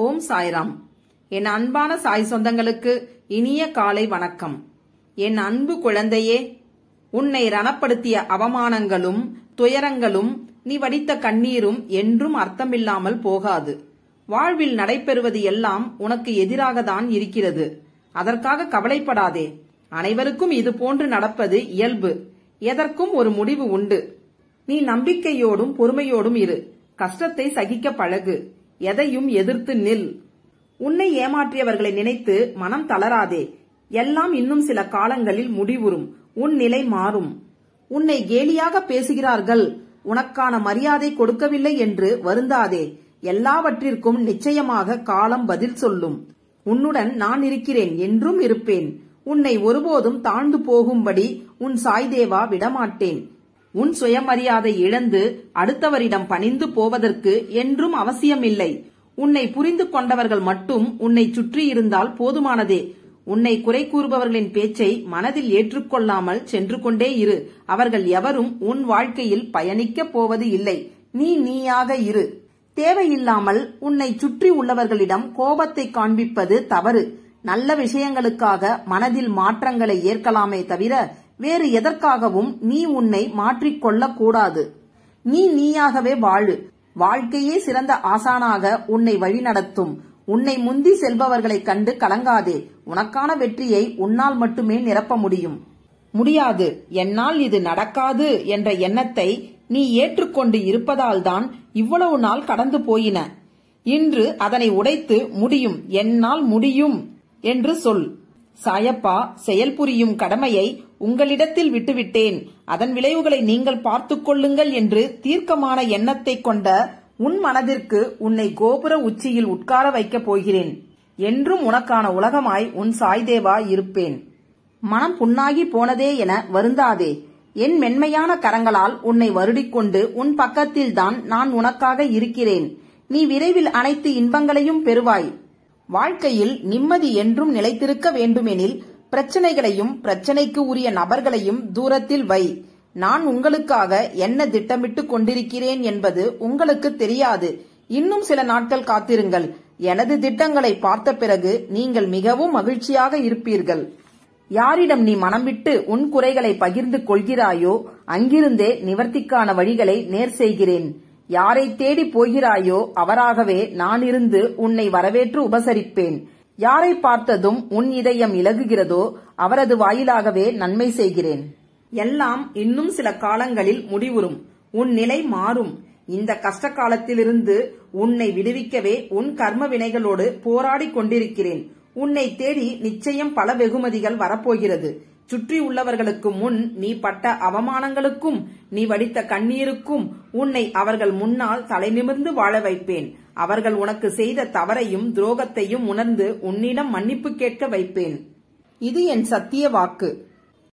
ஓம் சாய்ராம். என் அன்பான சாய் சொந்தங்களுக்கு இனிய காலை வணக்கம். என் அன்பு குழந்தையே, உன்னை ரணப்படுத்திய அவமானங்களும் துயரங்களும் நீ வடித்த கண்ணீரும் என்றும் அர்த்தமில்லாமல் போகாது. வாழ்வில் நடைபெறுவது எல்லாம் உனக்கு எதிராகத்தான் இருக்கிறது. அதற்காக கவலைப்படாதே. அனைவருக்கும் இது போன்று நடப்பது இயல்பு. எதற்கும் ஒரு முடிவு உண்டு. நீ நம்பிக்கையோடும் பொறுமையோடும் இரு. கஷ்டத்தை சகிக்க பழகு. எதையும் எதிர்த்து நில். உன்னை ஏமாற்றியவர்களை நினைத்து மனம் தளராதே. எல்லாம் இன்னும் சில காலங்களில் முடிவுறும். உன் நிலை மாறும். உன்னை கேலியாக பேசுகிறார்கள், உனக்கான மரியாதை கொடுக்கவில்லை என்று வருந்தாதே. எல்லாவற்றிற்கும் நிச்சயமாக காலம் பதில் சொல்லும். உன்னுடன் நான் இருக்கிறேன், என்றும் இருப்பேன். உன்னை ஒருபோதும் தாழ்ந்து போகும்படி உன் சாய்தேவா விடமாட்டேன். உன் சுயமரியாதை இழந்து அடுத்தவரிடம் பணிந்து போவதற்கு என்றும் அவசியமில்லை. உன்னை புரிந்து கொண்டவர்கள் மட்டும் உன்னை சுற்றி இருந்தால் போதுமானதே. உன்னை குறை கூறுபவர்களின் பேச்சை மனதில் ஏற்றுக்கொள்ளாமல் சென்று கொண்டே இரு. அவர்கள் எவரும் உன் வாழ்க்கையில் பயணிக்கப் போவது இல்லை. நீ நீயாக இரு. தேவையில்லாமல் உன்னை சுற்றி உள்ளவர்களிடம் கோபத்தை காண்பிப்பது தவறு. நல்ல விஷயங்களுக்காக மனதில் மாற்றங்களை ஏற்கலாமே தவிர வேறு எதற்காகவும் நீ உன்னை மாற்றிக்கொள்ளக் கூடாது. நீ நீயாகவே வாழு. வாழ்க்கையே சிறந்த ஆசானாக உன்னை வழிநடத்தும். உன்னை முந்தி செல்பவர்களை கண்டு கலங்காதே. உனக்கான வெற்றியை உன்னால் மட்டுமே நிரப்ப முடியாது. என்னால் இது நடக்காது என்ற எண்ணத்தை நீ ஏற்றுக்கொண்டு இருப்பதால்தான் இவ்வளவு நாள் கடந்து போயின. இன்று அதனை உடைத்து முடியும், என்னால் முடியும் என்று சொல். சாயப்பா, செயல் புரியும் கடமையை உங்களிடத்தில் விட்டுவிட்டேன். அதன் விளைவுகளை நீங்கள் பார்த்துக் கொள்ளுங்கள் என்று தீர்க்கமான எண்ணத்தை கொண்ட உன் மனதிற்கு உன்னை கோபுர உச்சியில் உட்கார வைக்கப் போகிறேன். என்றும் உனக்கான உலகமாய் உன் சாய்தேவா இருப்பேன். மனம் புண்ணாகி போனதே என வருந்தாதே. என் மென்மையான கரங்களால் உன்னை வருடிக்கொண்டு உன் பக்கத்தில்தான் நான் உனக்காக இருக்கிறேன். நீ விரைவில் அனைத்து இன்பங்களையும் பெறுவாய். வாழ்க்கையில் நிம்மதி என்றும் நிலைத்திருக்க வேண்டுமெனில் பிரச்சனைகளையும் பிரச்சனைக்கு உரிய நபர்களையும் தூரத்தில் வை. நான் உங்களுக்காக என்ன திட்டமிட்டு கொண்டிருக்கிறேன் என்பது உங்களுக்கு தெரியாது. இன்னும் சில நாட்கள் காத்திருங்கள். எனது திட்டங்களை பார்த்த பிறகு நீங்கள் மிகவும் மகிழ்ச்சியாக இருப்பீர்கள். யாரிடம் நீ மனம் விட்டு உன் குறைகளை பகிர்ந்து கொள்கிறாயோ அங்கிருந்தே நிவர்த்திக்கான வழிகளை நேர் செய்கிறேன். யாரை தேடி போகிறாயோ அவராகவே நான் இருந்து உன்னை வரவேற்று உபசரிப்பேன். யாரை பார்த்ததும் உன் இதயம் இலகுகிறதோ அவரது வாயிலாகவே நன்மை செய்கிறேன். எல்லாம் இன்னும் சில காலங்களில் முடிவுறும். உன் நிலை மாறும். இந்த கஷ்ட காலத்திலிருந்து உன்னை விடுவிக்கவே உன் கர்ம வினைகளோடு போராடி கொண்டிருக்கிறேன். உன்னை தேடி நிச்சயம் பல வெகுமதிகள் வரப்போகிறது. சுற்றி உள்ளவர்களுக்கு முன் நீ பட்ட அவமானங்களுக்கும் நீ வடித்த கண்ணீருக்கும் உன்னை அவர்கள் முன்னால் தலை நிமிர்ந்து வாழ வைப்பேன். அவர்கள் உனக்கு செய்த தவறையும் துரோகத்தையும் உணர்ந்து உன்னிடம் மன்னிப்பு கேட்க வைப்பேன். இது என் சத்திய வாக்கு.